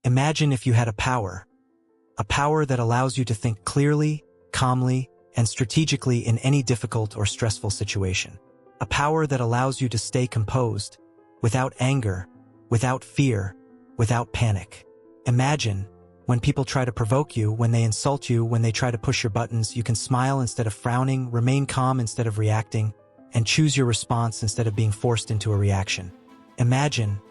Imagine if you had a power that allows you to think clearly, calmly, and strategically in any difficult or stressful situation. A power that allows you to stay composed, without anger, without fear, without panic. Imagine, when people try to provoke you, when they insult you, when they try to push your buttons, you can smile instead of frowning, remain calm instead of reacting, and choose your response instead of being forced into a reaction. Imagine,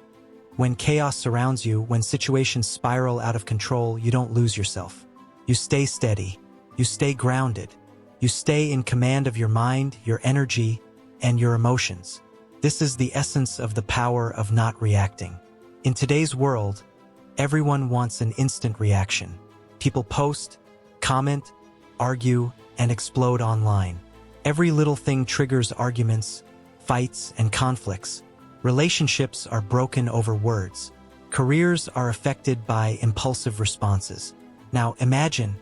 when chaos surrounds you, when situations spiral out of control, you don't lose yourself. You stay steady. You stay grounded. You stay in command of your mind, your energy, and your emotions. This is the essence of the power of not reacting. In today's world, everyone wants an instant reaction. People post, comment, argue, and explode online. Every little thing triggers arguments, fights, and conflicts. Relationships are broken over words. Careers are affected by impulsive responses. Now imagine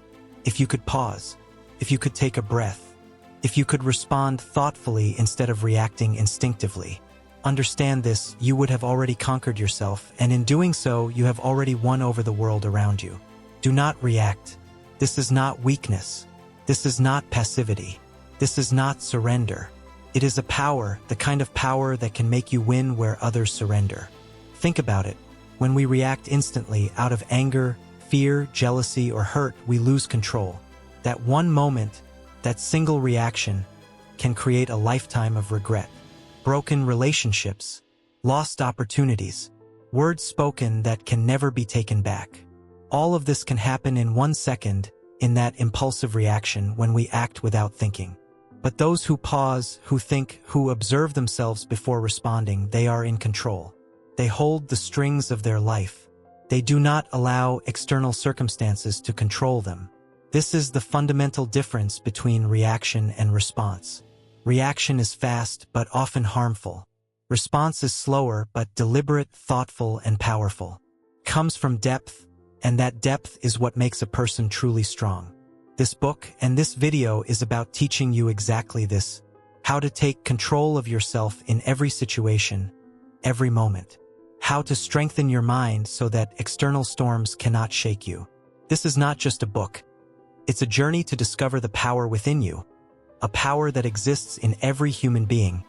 if you could pause, if you could take a breath, if you could respond thoughtfully instead of reacting instinctively. Understand this, you would have already conquered yourself, and in doing so, you have already won over the world around you. Do not react. This is not weakness. This is not passivity. This is not surrender. It is a power, the kind of power that can make you win where others surrender. Think about it. When we react instantly out of anger, fear, jealousy, or hurt, we lose control. That one moment, that single reaction, can create a lifetime of regret. Broken relationships, lost opportunities, words spoken that can never be taken back. All of this can happen in 1 second, in that impulsive reaction when we act without thinking. But those who pause, who think, who observe themselves before responding, they are in control. They hold the strings of their life. They do not allow external circumstances to control them. This is the fundamental difference between reaction and response. Reaction is fast but often harmful. Response is slower but deliberate, thoughtful, and powerful. Comes from depth, and that depth is what makes a person truly strong. This book and this video is about teaching you exactly this: how to take control of yourself in every situation, every moment. How to strengthen your mind so that external storms cannot shake you. This is not just a book. It's a journey to discover the power within you. A power that exists in every human being,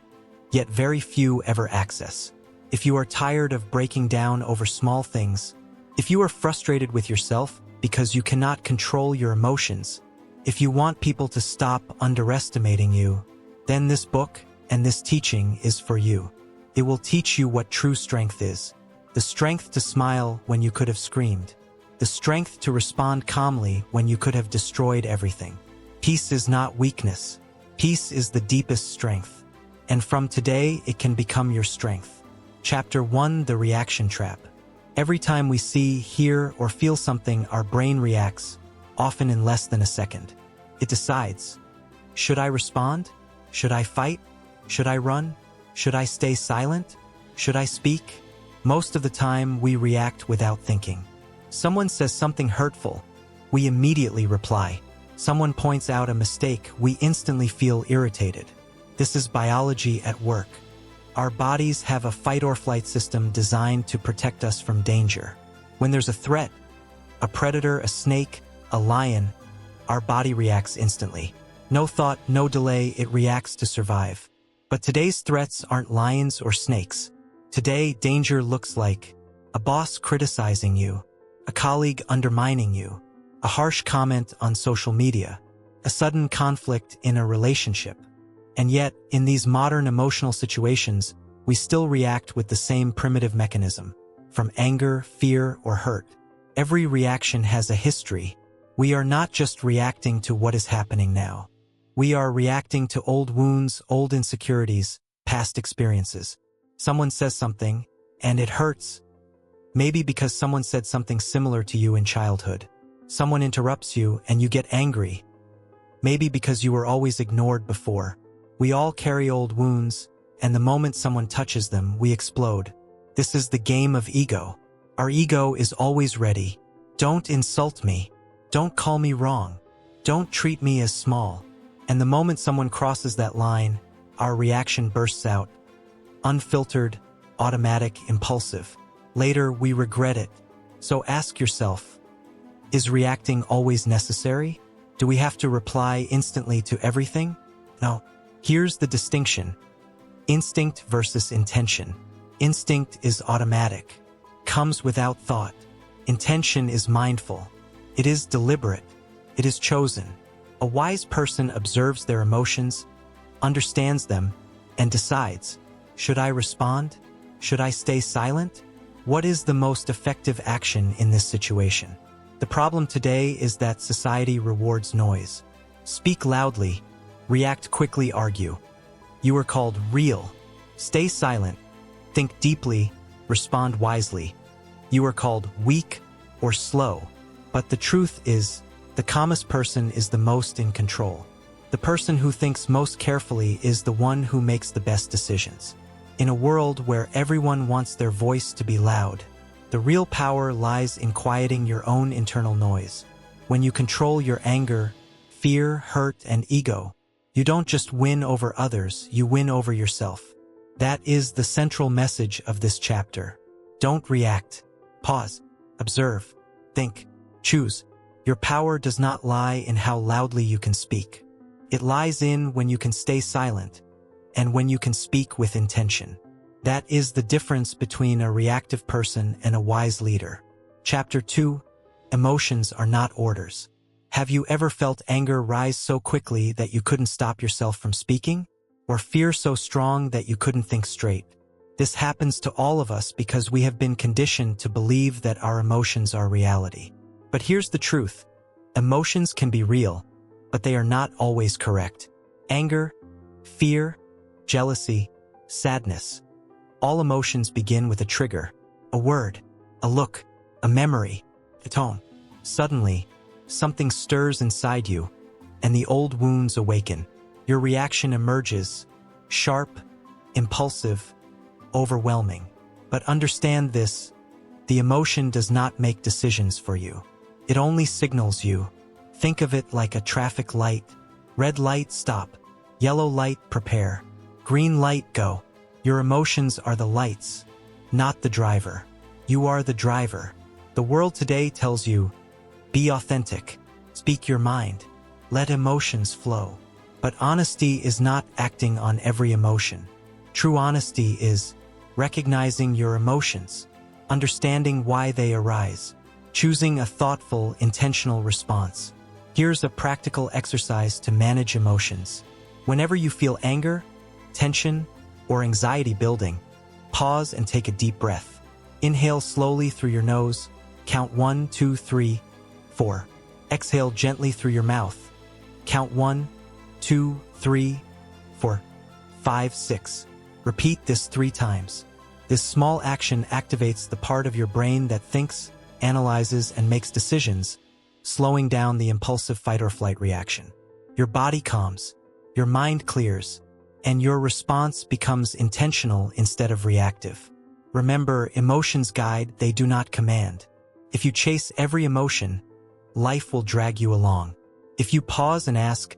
yet very few ever access. If you are tired of breaking down over small things, if you are frustrated with yourself because you cannot control your emotions, if you want people to stop underestimating you, then this book and this teaching is for you. It will teach you what true strength is. The strength to smile when you could have screamed. The strength to respond calmly when you could have destroyed everything. Peace is not weakness. Peace is the deepest strength. And from today, it can become your strength. Chapter 1: The Reaction Trap. Every time we see, hear, or feel something, our brain reacts, often in less than a second. It decides, should I respond? Should I fight? Should I run? Should I stay silent? Should I speak? Most of the time, we react without thinking. Someone says something hurtful, we immediately reply. Someone points out a mistake, we instantly feel irritated. This is biology at work. Our bodies have a fight-or-flight system designed to protect us from danger. When there's a threat, a predator, a snake, a lion, our body reacts instantly. No thought, no delay, it reacts to survive. But today's threats aren't lions or snakes. Today, danger looks like a boss criticizing you, a colleague undermining you, a harsh comment on social media, a sudden conflict in a relationship. And yet, in these modern emotional situations, we still react with the same primitive mechanism. From anger, fear, or hurt, every reaction has a history. We are not just reacting to what is happening now. We are reacting to old wounds, old insecurities, past experiences. Someone says something, and it hurts. Maybe because someone said something similar to you in childhood. Someone interrupts you, and you get angry. Maybe because you were always ignored before. We all carry old wounds, and the moment someone touches them, we explode. This is the game of ego. Our ego is always ready. Don't insult me. Don't call me wrong. Don't treat me as small. And the moment someone crosses that line, our reaction bursts out. Unfiltered, automatic, impulsive. Later, we regret it. So ask yourself, is reacting always necessary? Do we have to reply instantly to everything? No. Here's the distinction. Instinct versus intention. Instinct is automatic, comes without thought. Intention is mindful. It is deliberate. It is chosen. A wise person observes their emotions, understands them, and decides, should I respond? Should I stay silent? What is the most effective action in this situation? The problem today is that society rewards noise. Speak loudly, react quickly, argue. You are called real. Stay silent, think deeply, respond wisely. You are called weak or slow. But the truth is, the calmest person is the most in control. The person who thinks most carefully is the one who makes the best decisions. In a world where everyone wants their voice to be loud, the real power lies in quieting your own internal noise. When you control your anger, fear, hurt, and ego, you don't just win over others, you win over yourself. That is the central message of this chapter. Don't react. Pause. Observe. Think. Choose. Your power does not lie in how loudly you can speak. It lies in when you can stay silent and when you can speak with intention. That is the difference between a reactive person and a wise leader. Chapter 2. Emotions are not orders. Have you ever felt anger rise so quickly that you couldn't stop yourself from speaking? Or fear so strong that you couldn't think straight? This happens to all of us because we have been conditioned to believe that our emotions are reality. But here's the truth. Emotions can be real, but they are not always correct. Anger, fear, jealousy, sadness. All emotions begin with a trigger, a word, a look, a memory, a tone. Suddenly, something stirs inside you, and the old wounds awaken. Your reaction emerges, sharp, impulsive, overwhelming. But understand this, the emotion does not make decisions for you. It only signals you. Think of it like a traffic light. Red light, stop. Yellow light, prepare. Green light, go. Your emotions are the lights, not the driver. You are the driver. The world today tells you, be authentic, speak your mind, let emotions flow. But honesty is not acting on every emotion. True honesty is recognizing your emotions, understanding why they arise, choosing a thoughtful, intentional response. Here's a practical exercise to manage emotions. Whenever you feel anger, tension, or anxiety building, pause and take a deep breath. Inhale slowly through your nose, count 1, 2, 3, 4. Exhale gently through your mouth. Count 1, 2, 3, 4, 5, 6. Repeat this 3 times. This small action activates the part of your brain that thinks, analyzes, and makes decisions, slowing down the impulsive fight or flight reaction. Your body calms, your mind clears, and your response becomes intentional instead of reactive. Remember, emotions guide, they do not command. If you chase every emotion, life will drag you along. If you pause and ask,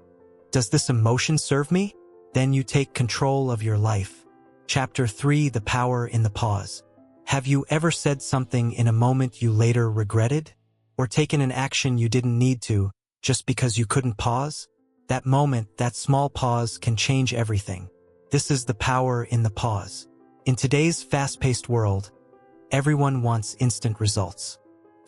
does this emotion serve me? Then you take control of your life. Chapter 3. The Power in the Pause. Have you ever said something in a moment you later regretted? Or taken an action you didn't need to, just because you couldn't pause? That moment, that small pause, can change everything. This is the power in the pause. In today's fast-paced world, everyone wants instant results.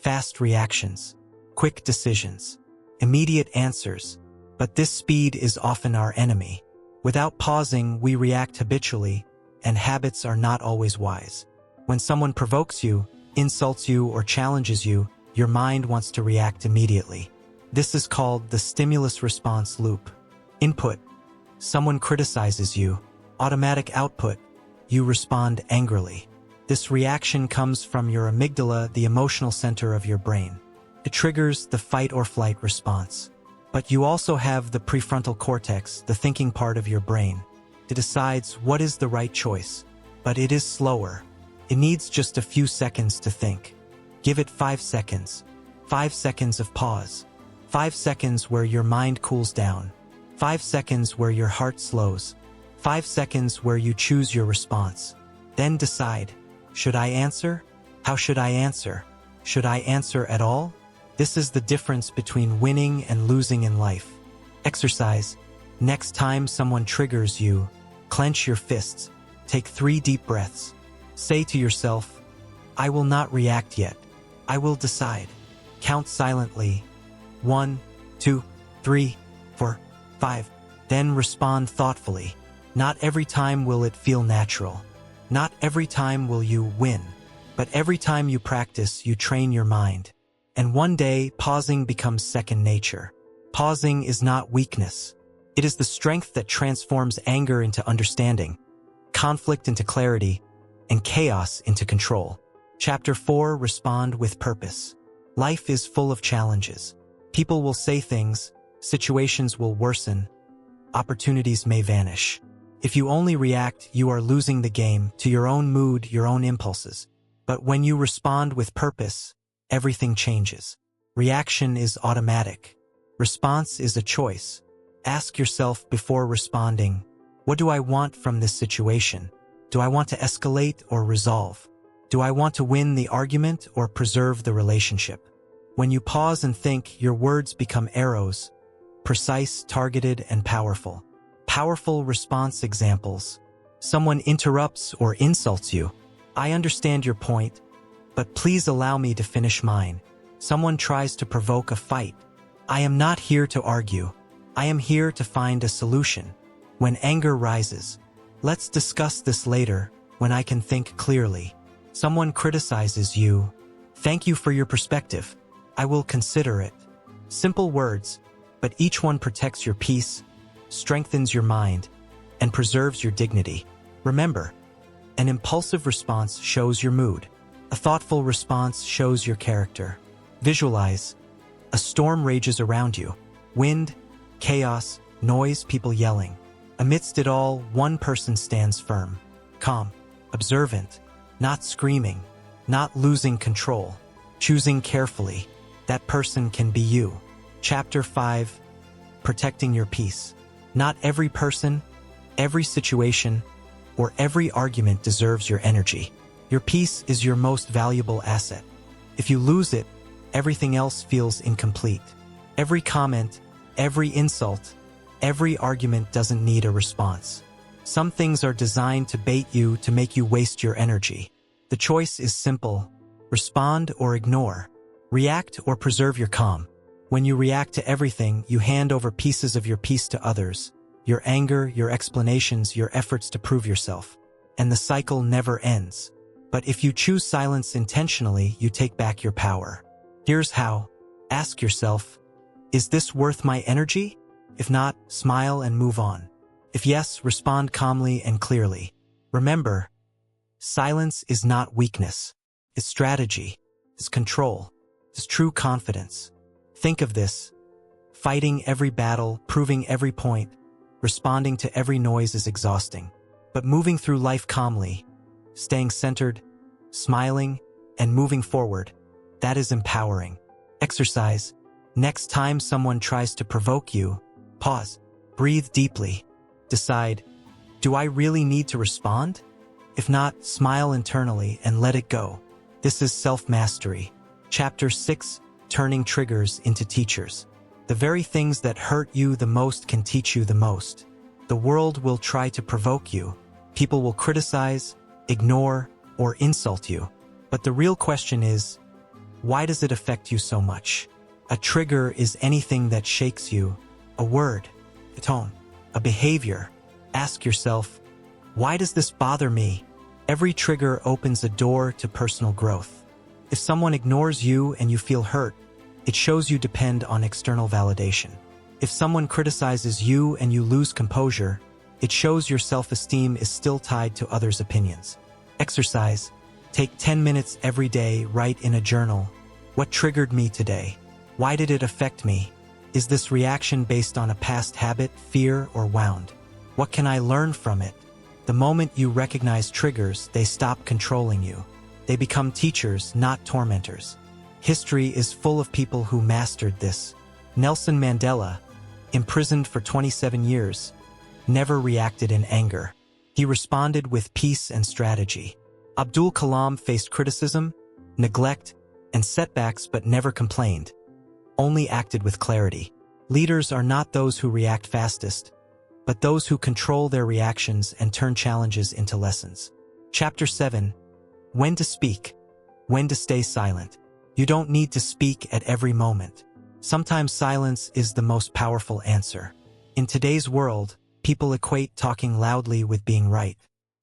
Fast reactions, quick decisions, immediate answers. But this speed is often our enemy. Without pausing, we react habitually, and habits are not always wise. When someone provokes you, insults you, or challenges you, your mind wants to react immediately. This is called the stimulus-response loop. Input: someone criticizes you. Automatic output: you respond angrily. This reaction comes from your amygdala, the emotional center of your brain. It triggers the fight or flight response. But you also have the prefrontal cortex, the thinking part of your brain. It decides what is the right choice, but it is slower. It needs just a few seconds to think. Give it 5 seconds. 5 seconds of pause. 5 seconds where your mind cools down. 5 seconds where your heart slows. 5 seconds where you choose your response. Then decide, should I answer? How should I answer? Should I answer at all? This is the difference between winning and losing in life. Exercise. Next time someone triggers you, clench your fists. Take 3 deep breaths. Say to yourself, I will not react yet. I will decide. Count silently. 1, 2, 3, 4, 5. Then respond thoughtfully. Not every time will it feel natural. Not every time will you win. But every time you practice, you train your mind. And one day, pausing becomes second nature. Pausing is not weakness. It is the strength that transforms anger into understanding, conflict into clarity, and chaos into control. Chapter 4. Respond with purpose. Life is full of challenges. People will say things, situations will worsen, opportunities may vanish. If you only react, you are losing the game to your own mood, your own impulses. But when you respond with purpose, everything changes. Reaction is automatic. Response is a choice. Ask yourself before responding, what do I want from this situation? Do I want to escalate or resolve? Do I want to win the argument or preserve the relationship? When you pause and think, your words become arrows, precise, targeted, and powerful. Powerful response examples. Someone interrupts or insults you. I understand your point, but please allow me to finish mine. Someone tries to provoke a fight. I am not here to argue. I am here to find a solution. When anger rises, let's discuss this later, when I can think clearly. Someone criticizes you. Thank you for your perspective. I will consider it. Simple words, but each one protects your peace, strengthens your mind, and preserves your dignity. Remember, an impulsive response shows your mood. A thoughtful response shows your character. Visualize. A storm rages around you. Wind, chaos, noise, people yelling. Amidst it all, one person stands firm, calm, observant, not screaming, not losing control, choosing carefully. That person can be you. Chapter 5. Protecting your peace. Not every person, every situation, or every argument deserves your energy. Your peace is your most valuable asset. If you lose it, everything else feels incomplete. Every comment, every insult, every argument doesn't need a response. Some things are designed to bait you, to make you waste your energy. The choice is simple. Respond or ignore. React or preserve your calm. When you react to everything, you hand over pieces of your peace to others. Your anger, your explanations, your efforts to prove yourself. And the cycle never ends. But if you choose silence intentionally, you take back your power. Here's how. Ask yourself, is this worth my energy? If not, smile and move on. If yes, respond calmly and clearly. Remember, silence is not weakness. It's strategy. It's control. It's true confidence. Think of this. Fighting every battle, proving every point, responding to every noise is exhausting. But moving through life calmly, staying centered, smiling, and moving forward, that is empowering. Exercise. Next time someone tries to provoke you, pause, breathe deeply, decide, do I really need to respond? If not, smile internally and let it go. This is self-mastery. Chapter 6. Turning triggers into teachers. The very things that hurt you the most can teach you the most. The world will try to provoke you. People will criticize, ignore, or insult you. But the real question is, why does it affect you so much? A trigger is anything that shakes you. A word, a tone, a behavior. Ask yourself, why does this bother me? Every trigger opens a door to personal growth. If someone ignores you and you feel hurt, it shows you depend on external validation. If someone criticizes you and you lose composure, it shows your self-esteem is still tied to others' opinions. Exercise. Take 10 minutes every day, write in a journal. What triggered me today? Why did it affect me? Is this reaction based on a past habit, fear, or wound? What can I learn from it? The moment you recognize triggers, they stop controlling you. They become teachers, not tormentors. History is full of people who mastered this. Nelson Mandela, imprisoned for 27 years, never reacted in anger. He responded with peace and strategy. Abdul Kalam faced criticism, neglect, and setbacks but never complained, only acted with clarity. Leaders are not those who react fastest, but those who control their reactions and turn challenges into lessons. Chapter 7. When to speak. When to stay silent. You don't need to speak at every moment. Sometimes silence is the most powerful answer. In today's world, people equate talking loudly with being right.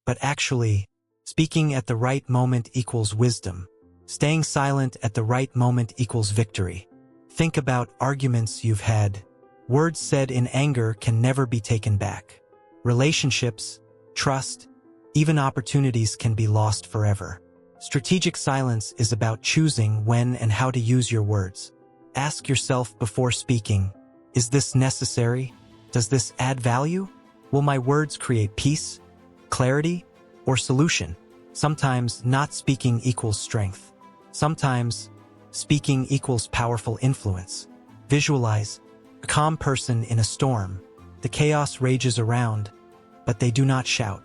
But actually, speaking at the right moment equals wisdom. Staying silent at the right moment equals victory. Think about arguments you've had. Words said in anger can never be taken back. Relationships, trust, even opportunities can be lost forever. Strategic silence is about choosing when and how to use your words. Ask yourself before speaking, is this necessary? Does this add value? Will my words create peace, clarity, or solution? Sometimes not speaking equals strength. Sometimes speaking equals powerful influence. Visualize a calm person in a storm. The chaos rages around, but they do not shout.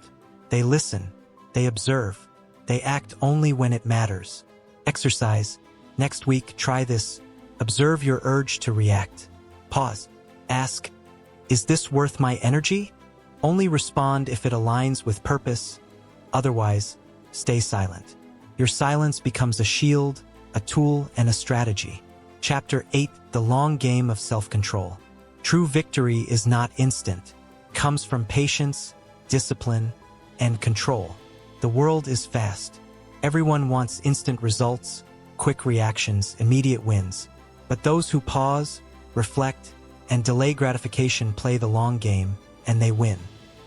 They listen. They observe. They act only when it matters. Exercise. Next week, try this. Observe your urge to react. Pause. Ask, is this worth my energy? Only respond if it aligns with purpose. Otherwise, stay silent. Your silence becomes a shield, a tool, and a strategy. Chapter 8. The long game of self-control. True victory is not instant. It comes from patience, discipline, and control. The world is fast. Everyone wants instant results, quick reactions, immediate wins. But those who pause, reflect, and delay gratification play the long game, and they win.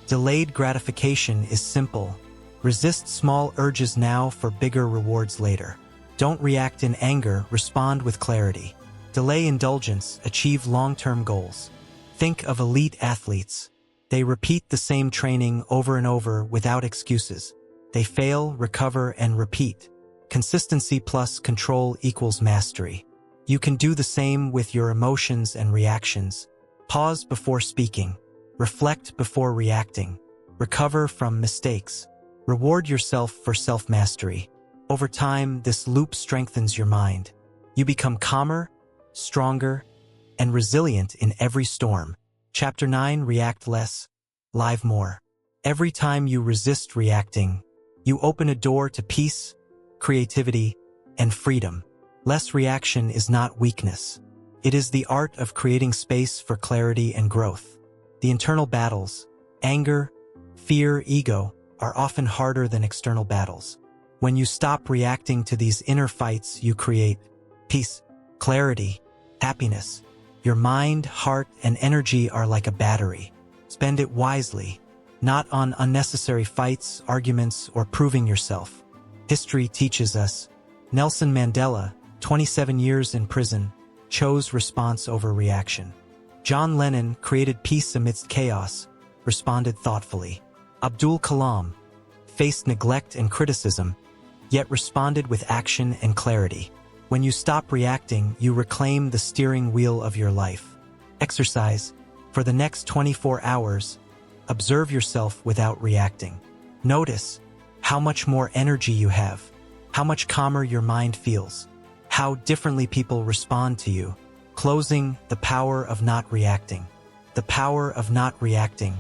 Delayed gratification is simple. Resist small urges now for bigger rewards later. Don't react in anger, respond with clarity. Delay indulgence, achieve long-term goals. Think of elite athletes. They repeat the same training over and over without excuses. They fail, recover, and repeat. Consistency plus control equals mastery. You can do the same with your emotions and reactions. Pause before speaking. Reflect before reacting. Recover from mistakes. Reward yourself for self-mastery. Over time, this loop strengthens your mind. You become calmer, stronger, and resilient in every storm. Chapter 9. React less, live more. Every time you resist reacting, you open a door to peace, creativity, and freedom. Less reaction is not weakness. It is the art of creating space for clarity and growth. The internal battles, anger, fear, ego, are often harder than external battles. When you stop reacting to these inner fights, you create peace, clarity, happiness. Your mind, heart, and energy are like a battery. Spend it wisely, not on unnecessary fights, arguments, or proving yourself. History teaches us. Nelson Mandela, 27 years in prison, chose response over reaction. John Lennon created peace amidst chaos, responded thoughtfully. Abdul Kalam faced neglect and criticism, yet responded with action and clarity. When you stop reacting, you reclaim the steering wheel of your life. Exercise. For the next 24 hours, observe yourself without reacting. Notice how much more energy you have, how much calmer your mind feels, how differently people respond to you. Closing. The power of not reacting. The power of not reacting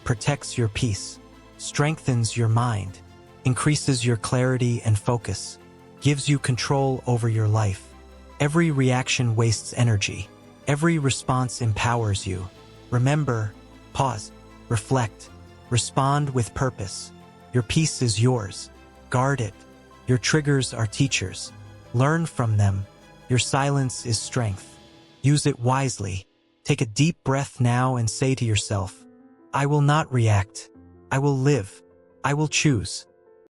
protects your peace, strengthens your mind, increases your clarity and focus, gives you control over your life. Every reaction wastes energy. Every response empowers you. Remember, pause, reflect, respond with purpose. Your peace is yours. Guard it. Your triggers are teachers. Learn from them. Your silence is strength. Use it wisely. Take a deep breath now and say to yourself, I will not react. I will live. I will choose.